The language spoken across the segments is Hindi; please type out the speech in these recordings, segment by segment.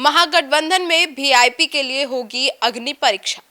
महागठबंधन में वीआईपी के लिए होगी अग्नि परीक्षा,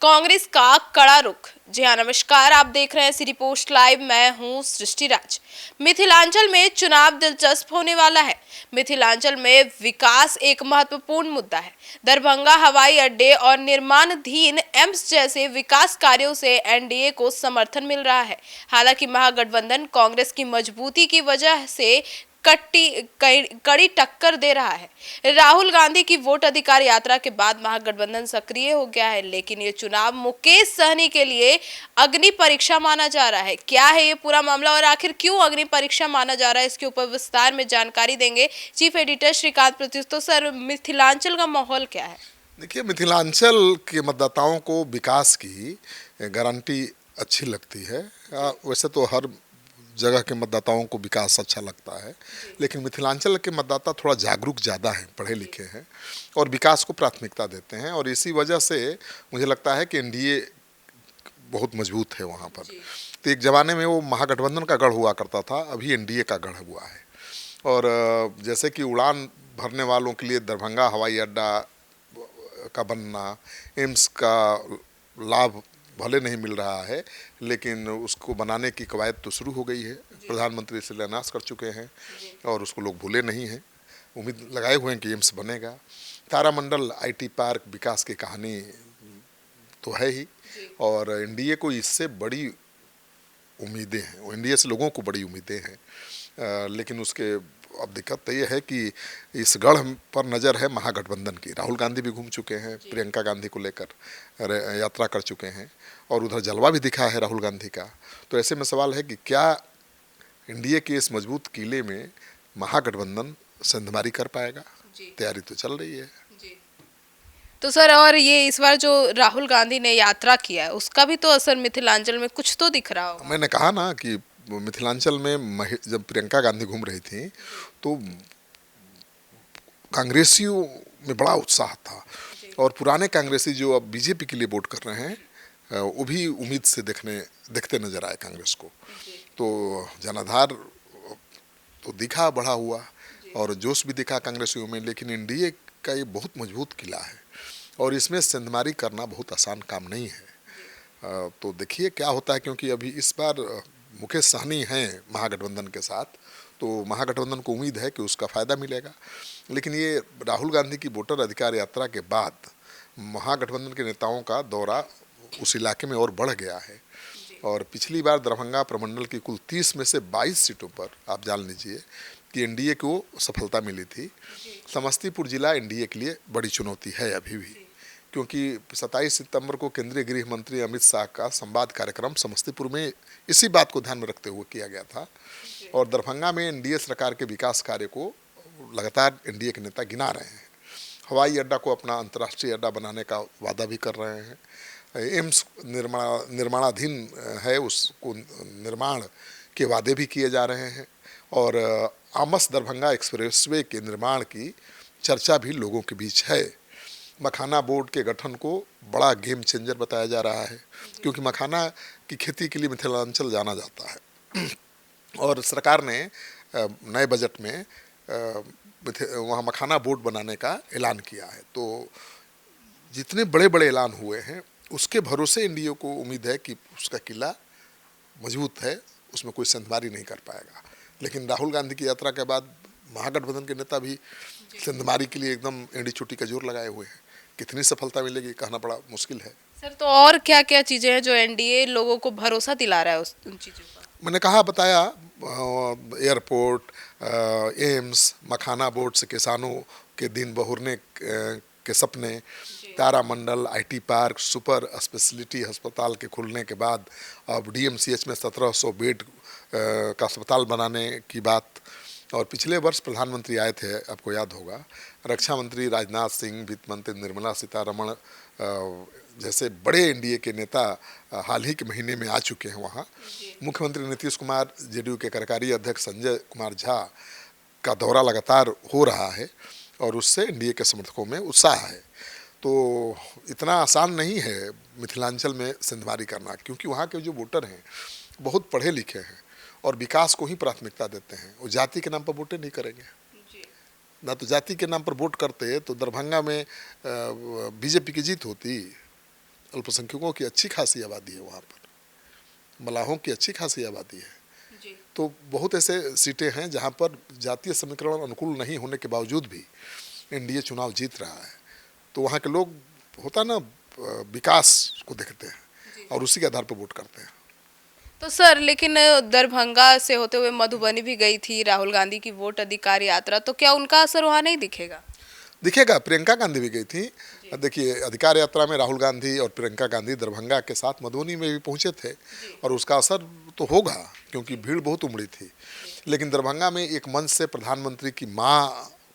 कांग्रेस का कड़ा रुख। जी हाँ, नमस्कार, आप देख रहे हैं सिटी पोस्ट लाइव। मैं हूं सृष्टि राज। मिथिलांचल में चुनाव दिलचस्प होने वाला है। मिथिलांचल में विकास एक महत्वपूर्ण मुद्दा है। दरभंगा हवाई अड्डे और निर्माणाधीन एम्स जैसे विकास कार्यों से एनडीए को समर्थन मिल रहा है। हालांकि महागठबंधन कांग्रेस की मजबूती की वजह से कड़ी टक्कर दे रहा है। राहुल गांधी की वोट अधिकार यात्रा के बाद महागठबंधन सक्रिय हो गया है, लेकिन ये चुनाव मुकेश सहनी के लिए अग्नि परीक्षा माना जा रहा है। क्या है ये पूरा मामला और आखिर क्यों अग्नि परीक्षा माना जा रहा है, इसके ऊपर विस्तार में जानकारी देंगे चीफ एडिटर श्रीकांत प्रत्युष। तो सर, मिथिलांचल का माहौल क्या है? देखिए, मिथिलांचल के मतदाताओं को विकास की गारंटी अच्छी लगती है। वैसे तो हर जगह के मतदाताओं को विकास अच्छा लगता है, लेकिन मिथिलांचल के मतदाता थोड़ा जागरूक ज़्यादा हैं, पढ़े लिखे हैं और विकास को प्राथमिकता देते हैं। और इसी वजह से मुझे लगता है कि एनडीए बहुत मजबूत है वहाँ पर। तो एक ज़माने में वो महागठबंधन का गढ़ हुआ करता था, अभी एनडीए का गढ़ हुआ है। और जैसे कि उड़ान भरने वालों के लिए दरभंगा हवाई अड्डा का बनना, एम्स का लाभ भले नहीं मिल रहा है, लेकिन उसको बनाने की कवायद तो शुरू हो गई है। प्रधानमंत्री शिलान्यास कर चुके हैं और उसको लोग भूले नहीं हैं। उम्मीद लगाए हुए हैं कि एम्स बनेगा। तारामंडल आईटी पार्क विकास की कहानी तो है ही, और एनडीए को इससे बड़ी उम्मीदें हैं, एनडीए से लोगों को बड़ी उम्मीदें हैं। लेकिन उसके अब दिक्कत तो ये है कि इस गढ़ पर नज़र है महागठबंधन की। राहुल गांधी भी घूम चुके हैं, प्रियंका गांधी को लेकर यात्रा कर चुके हैं और उधर जलवा भी दिखा है राहुल गांधी का। तो ऐसे में सवाल है कि क्या एनडीए के इस मजबूत किले में महागठबंधन सेंधमारी कर पाएगा? तैयारी तो चल रही है। तो सर, और ये इस बार जो राहुल गांधी ने यात्रा किया है, उसका भी तो असर मिथिलांचल में कुछ तो दिख रहा होगा। मैंने कहा ना कि मिथिलांचल में जब प्रियंका गांधी घूम रही थी तो कांग्रेसियों में बड़ा उत्साह था, और पुराने कांग्रेसी जो अब बीजेपी के लिए वोट कर रहे हैं वो भी उम्मीद से देखते नजर आए कांग्रेस को। तो जनाधार तो दिखा बढ़ा हुआ और जोश भी दिखा कांग्रेसियों में। लेकिन एनडीए का ये बहुत मजबूत किला है और इसमें सेंधमारी करना बहुत आसान काम नहीं है। तो देखिए क्या होता है, क्योंकि अभी इस बार मुकेश सहनी हैं महागठबंधन के साथ, तो महागठबंधन को उम्मीद है कि उसका फ़ायदा मिलेगा। लेकिन ये राहुल गांधी की वोटर अधिकार यात्रा के बाद महागठबंधन के नेताओं का दौरा उस इलाके में और बढ़ गया है। और पिछली बार दरभंगा प्रमंडल की कुल 30 में से 22 सीटों पर आप जान लीजिए कि एनडीए को सफलता मिली थी। समस्तीपुर जिला एनडीए के लिए बड़ी चुनौती है अभी भी, क्योंकि 27 सितंबर को केंद्रीय गृह मंत्री अमित शाह का संवाद कार्यक्रम समस्तीपुर में इसी बात को ध्यान में रखते हुए किया गया था। और दरभंगा में एनडीए सरकार के विकास कार्य को लगातार एनडीए के नेता गिना रहे हैं। हवाई अड्डा को अपना अंतर्राष्ट्रीय अड्डा बनाने का वादा भी कर रहे हैं। एम्स निर्माणाधीन है, उसको निर्माण के वादे भी किए जा रहे हैं। और आमस दरभंगा एक्सप्रेसवे के निर्माण की चर्चा भी लोगों के बीच है। मखाना बोर्ड के गठन को बड़ा गेम चेंजर बताया जा रहा है, क्योंकि मखाना की खेती के लिए मिथिलांचल जाना जाता है। और सरकार ने नए बजट में वहाँ मखाना बोर्ड बनाने का ऐलान किया है। तो जितने बड़े बड़े ऐलान हुए हैं उसके भरोसे एनडीए को उम्मीद है कि उसका किला मजबूत है, उसमें कोई सेंधमारी नहीं कर पाएगा। लेकिन राहुल गांधी की यात्रा के बाद महागठबंधन के नेता भी सेंधमारी के लिए एकदम एड़ी चोटी का जोर लगाए हुए हैं। कितनी सफलता मिलेगी कहना बड़ा मुश्किल है। सर, तो और क्या क्या चीजें हैं जो एनडीए लोगों को भरोसा दिला रहा है उन चीजों का? मैंने कहा बताया, एयरपोर्ट, एम्स, मखाना बोर्ड से किसानों के दिन बहुरने के सपने, तारामंडल आईटी पार्क, सुपर स्पेशलिटी अस्पताल के खुलने के बाद अब डीएमसीएच में 1700 बेड का अस्पताल बनाने की बात। और पिछले वर्ष प्रधानमंत्री आए थे, आपको याद होगा, रक्षा मंत्री राजनाथ सिंह, वित्त मंत्री निर्मला सीतारमण जैसे बड़े एनडीए के नेता हाल ही के महीने में आ चुके हैं वहाँ। मुख्यमंत्री नीतीश कुमार, जेडीयू के कार्यकारी अध्यक्ष संजय कुमार झा का दौरा लगातार हो रहा है और उससे एनडीए के समर्थकों में उत्साह है। तो इतना आसान नहीं है मिथिलांचल में सेंधमारी करना, क्योंकि वहाँ के जो वोटर हैं बहुत पढ़े लिखे हैं और विकास को ही प्राथमिकता देते हैं। वो जाति के नाम पर वोटें नहीं करेंगे। ना तो जाति के नाम पर वोट करते तो दरभंगा में बीजेपी की जीत होती। अल्पसंख्यकों की अच्छी खासी आबादी है वहाँ पर, मलाहों की अच्छी खासी आबादी है। तो बहुत ऐसे सीटें हैं जहाँ पर जातीय समीकरण अनुकूल नहीं होने के बावजूद भी एनडीए चुनाव जीत रहा है। तो वहाँ के लोग होता ना विकास को देखते हैं और उसी के आधार पर वोट करते हैं। तो सर लेकिन दरभंगा से होते हुए मधुबनी भी गई थी राहुल गांधी की वोट अधिकार यात्रा, तो क्या उनका असर वहाँ नहीं दिखेगा? दिखेगा, प्रियंका गांधी भी गई थी। देखिए, अधिकार यात्रा में राहुल गांधी और प्रियंका गांधी दरभंगा के साथ मधुबनी में भी पहुंचे थे और उसका असर तो होगा क्योंकि भीड़ बहुत उमड़ी थी। लेकिन दरभंगा में एक मंच से प्रधानमंत्री की मां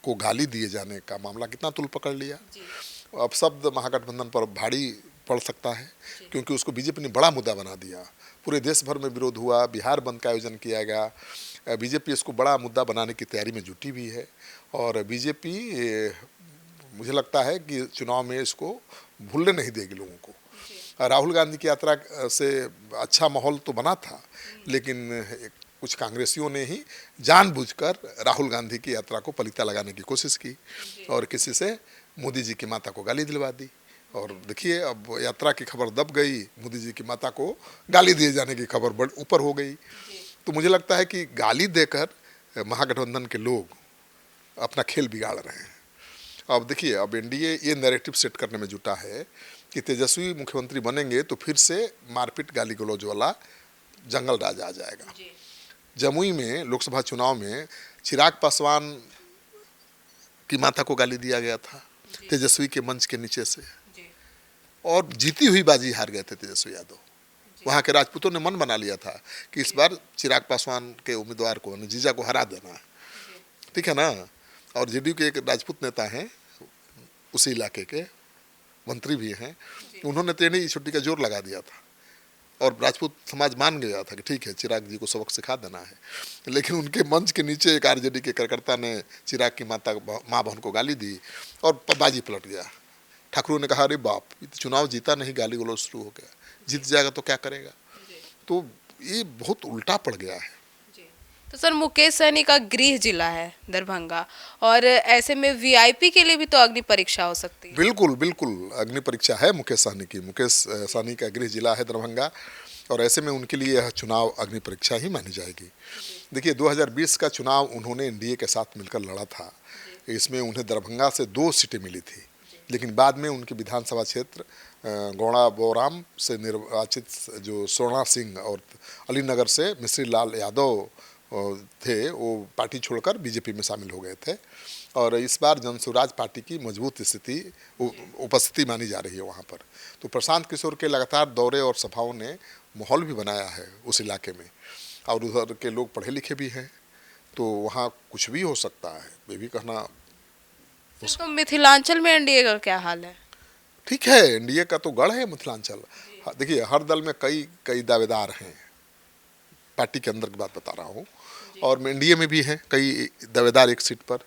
को गाली दिए जाने का मामला कितना तुल पकड़ लिया। अब शब्द महागठबंधन पर भारी पड़ सकता है क्योंकि उसको बीजेपी ने बड़ा मुद्दा बना दिया। पूरे देश भर में विरोध हुआ, बिहार बंद का आयोजन किया गया। बीजेपी इसको बड़ा मुद्दा बनाने की तैयारी में जुटी भी है और बीजेपी मुझे लगता है कि चुनाव में इसको भूलने नहीं देगी लोगों को। राहुल गांधी की यात्रा से अच्छा माहौल तो बना था, लेकिन कुछ कांग्रेसियों ने ही जानबूझकर राहुल गांधी की यात्रा को पलीता लगाने की कोशिश की और किसी से मोदी जी की माता को गाली दिलवा दी। और देखिए, अब यात्रा की खबर दब गई, मोदी जी की माता को गाली दिए जाने की खबर ऊपर हो गई। तो मुझे लगता है कि गाली देकर महागठबंधन के लोग अपना खेल बिगाड़ रहे हैं। अब देखिए, अब एनडीए ये नैरेटिव सेट करने में जुटा है कि तेजस्वी मुख्यमंत्री बनेंगे तो फिर से मारपीट गाली गलौज वाला जंगल राज आ जाएगा। जमुई में लोकसभा चुनाव में चिराग पासवान की माता को गाली दिया गया था तेजस्वी के मंच के नीचे से और जीती हुई बाजी हार गए थे तेजस्वी यादव। वहाँ के राजपूतों ने मन बना लिया था कि इस बार चिराग पासवान के उम्मीदवार को, जीजा को हरा देना, ठीक है ना। और जेडीयू के एक राजपूत नेता हैं, उसी इलाके के मंत्री भी हैं, उन्होंने तेनी छुट्टी का जोर लगा दिया था और राजपूत समाज मान गया था कि ठीक है, चिराग जी को सबक सिखा देना है। लेकिन उनके मंच के नीचे एक आरजेडी के कार्यकर्ता ने चिराग की माँ बहन को गाली दी और बाजी पलट गया। ठाकुर ने कहा, अरे बाप, चुनाव जीता नहीं, गाली गलौज शुरू हो गया, जीत जाएगा तो क्या करेगा। तो ये बहुत उल्टा पड़ गया है। तो सर मुकेश सहनी का गृह जिला है दरभंगा और ऐसे में वीआईपी के लिए भी तो अग्नि परीक्षा हो सकती है। बिल्कुल बिल्कुल, अग्नि परीक्षा है मुकेश सहनी की। मुकेश सहनी का गृह जिला है दरभंगा और ऐसे में उनके लिए यह चुनाव अग्नि परीक्षा ही मानी जाएगी। देखिए, 2020 का चुनाव उन्होंने एनडीए के साथ मिलकर लड़ा था। इसमें उन्हें दरभंगा से 2 सीटें मिली थी, लेकिन बाद में उनके विधानसभा क्षेत्र गौड़ा बोराम से निर्वाचित जो सोना सिंह और अलीनगर से मिश्री लाल यादव थे, वो पार्टी छोड़कर बीजेपी में शामिल हो गए थे और इस बार जनसुराज पार्टी की मजबूत स्थिति उपस्थिति मानी जा रही है वहाँ पर। तो प्रशांत किशोर के लगातार दौरे और सभाओं ने माहौल भी बनाया है उस इलाके में और उधर के लोग पढ़े लिखे भी हैं, तो वहाँ कुछ भी हो सकता है, ये भी कहना। तो मिथिलांचल में एनडीए का क्या हाल है? ठीक है, एनडीए का तो गढ़ है मिथिलांचल। देखिए, हर दल में कई दावेदार हैं, पार्टी के अंदर की बात बता रहा हूँ, और एनडीए में भी हैं कई दावेदार एक सीट पर।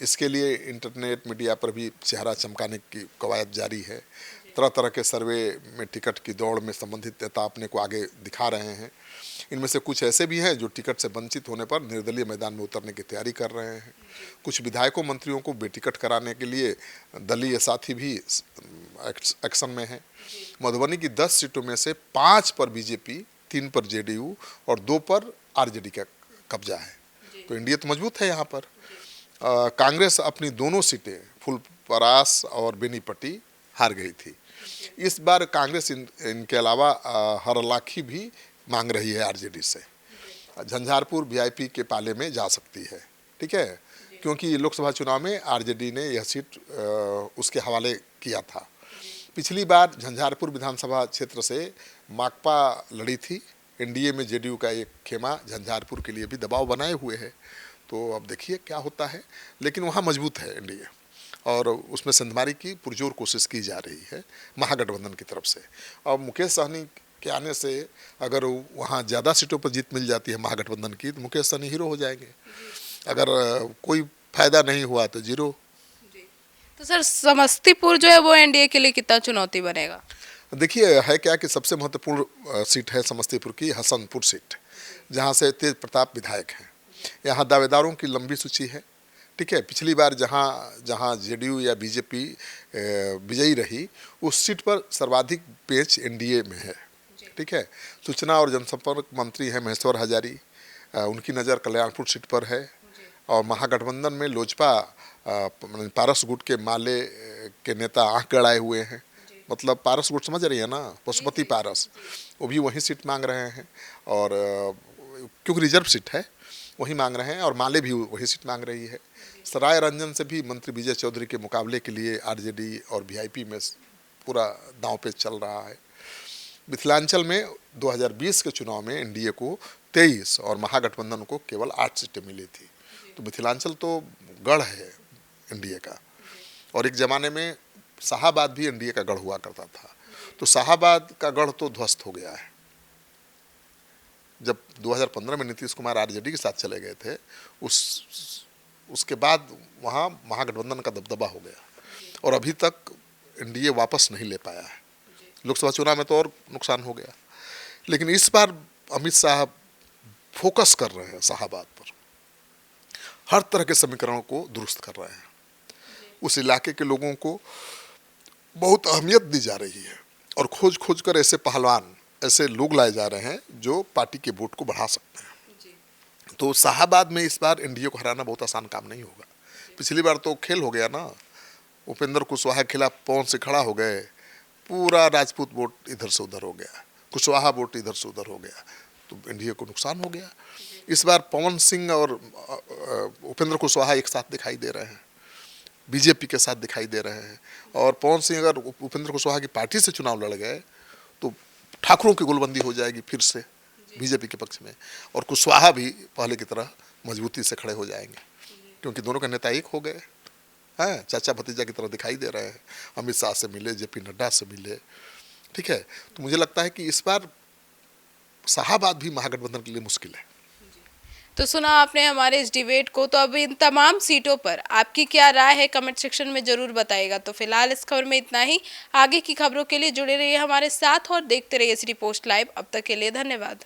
इसके लिए इंटरनेट मीडिया पर भी चेहरा चमकाने की कवायद जारी है। तरह तरह के सर्वे में टिकट की दौड़ में संबंधित नेता अपने को आगे दिखा रहे हैं। इनमें से कुछ ऐसे भी हैं जो टिकट से वंचित होने पर निर्दलीय मैदान में उतरने की तैयारी कर रहे हैं। कुछ विधायकों मंत्रियों को बेटिकट कराने के लिए दलीय साथी भी एक्शन में हैं। मधुबनी की 10 सीटों में से 5 पर बीजेपी, 3 पर जेडीयू और 2 पर आरजेडी का कब्जा है। तो एनडीए तो मजबूत है यहाँ पर। कांग्रेस अपनी दोनों सीटें फुलपरास और बेनीपट्टी हार गई थी। इस बार कांग्रेस इनके अलावा हरलाखी भी मांग रही है आरजेडी से। झंझारपुर वीआईपी के पाले में जा सकती है, ठीक है, क्योंकि लोकसभा चुनाव में आरजेडी ने यह सीट उसके हवाले किया था। पिछली बार झंझारपुर विधानसभा क्षेत्र से माकपा लड़ी थी। एनडीए में जेडीयू का एक खेमा झंझारपुर के लिए भी दबाव बनाए हुए है। तो अब देखिए क्या होता है, लेकिन वहाँ मजबूत है एनडीए और उसमें संधमारी की पुरजोर कोशिश की जा रही है महागठबंधन की तरफ से। और मुकेश सहनी के आने से अगर वहाँ ज़्यादा सीटों पर जीत मिल जाती है महागठबंधन की, तो मुकेश सहनी हीरो हो जाएंगे। अगर कोई फायदा नहीं हुआ तो जीरो। तो सर समस्तीपुर जो है वो एनडीए के लिए कितना चुनौती बनेगा? देखिए, है क्या कि सबसे महत्वपूर्ण सीट है समस्तीपुर की हसनपुर सीट, जहाँ से तेज प्रताप विधायक हैं। यहाँ दावेदारों की लंबी सूची है, ठीक है। पिछली बार जहाँ जहाँ जेडीयू या बीजेपी विजयी रही, उस सीट पर सर्वाधिक पेच एनडीए में है, ठीक है। सूचना और जनसंपर्क मंत्री हैं महेश्वर हजारी, उनकी नज़र कल्याणपुर सीट पर है। और महागठबंधन में लोजपा पारस गुट के माले के नेता आंख गड़ाए हुए हैं, मतलब पारस गुट समझ रही है ना, पशुपति पारस, वो भी वही सीट मांग रहे हैं। और क्योंकि रिजर्व सीट है वही मांग रहे हैं, और माले भी वही सीट मांग रही है। सराय रंजन से भी मंत्री विजय चौधरी के मुकाबले के लिए आरजेडी और वीआईपी में पूरा दांव पे चल रहा है। मिथिलांचल में 2020 के चुनाव में एनडीए को 23 और महागठबंधन को केवल 8 सीटें मिली थी। तो मिथिलांचल तो गढ़ है एनडीए का, और एक ज़माने में शाहाबाद भी एनडीए का गढ़ हुआ करता था। तो शाहाबाद का गढ़ तो ध्वस्त हो गया है। जब 2015 में नीतीश कुमार आरजेडी के साथ चले गए थे, उसके बाद वहाँ महागठबंधन का दबदबा हो गया, और अभी तक एनडीए वापस नहीं ले पाया है। लोकसभा चुनाव में तो और नुकसान हो गया। लेकिन इस बार अमित शाह फोकस कर रहे हैं शाहाबाद पर, हर तरह के समीकरणों को दुरुस्त कर रहे हैं। उस इलाके के लोगों को बहुत अहमियत दी जा रही है, और खोज खोज कर ऐसे पहलवान, ऐसे लोग लाए जा रहे हैं जो पार्टी के वोट को बढ़ा सकते हैं। तो शाहाबाद में इस बार एनडीए को हराना बहुत आसान काम नहीं होगा। पिछली बार तो खेल हो गया ना, उपेंद्र कुशवाहा के खिलाफ पवन से खड़ा हो गए, पूरा राजपूत वोट इधर से उधर हो गया, कुशवाहा वोट इधर से उधर हो गया, तो एनडीए को नुकसान हो गया। इस बार पवन सिंह और उपेंद्र कुशवाहा एक साथ दिखाई दे रहे हैं, बीजेपी के साथ दिखाई दे रहे हैं। और पवन सिंह अगर उपेंद्र कुशवाहा की पार्टी से चुनाव लड़ गए तो ठाकुरों की गोलबंदी हो जाएगी फिर से बीजेपी के पक्ष में, और कुशवाहा भी पहले की तरह मजबूती से खड़े हो जाएंगे, क्योंकि दोनों के नेता एक हो गए हैं, चाचा भतीजा की तरह दिखाई दे रहे हैं। अमित शाह से मिले, जेपी नड्डा से मिले, ठीक है। तो मुझे लगता है कि इस बार शाहाबाद भी महागठबंधन के लिए मुश्किल है। तो सुना आपने हमारे इस डिबेट को। तो अब इन तमाम सीटों पर आपकी क्या राय है कमेंट सेक्शन में जरूर बताइएगा। तो फिलहाल इस खबर में इतना ही। आगे की खबरों के लिए जुड़े रहिए हमारे साथ और देखते रहिए सिटी पोस्ट लाइव। अब तक के लिए धन्यवाद।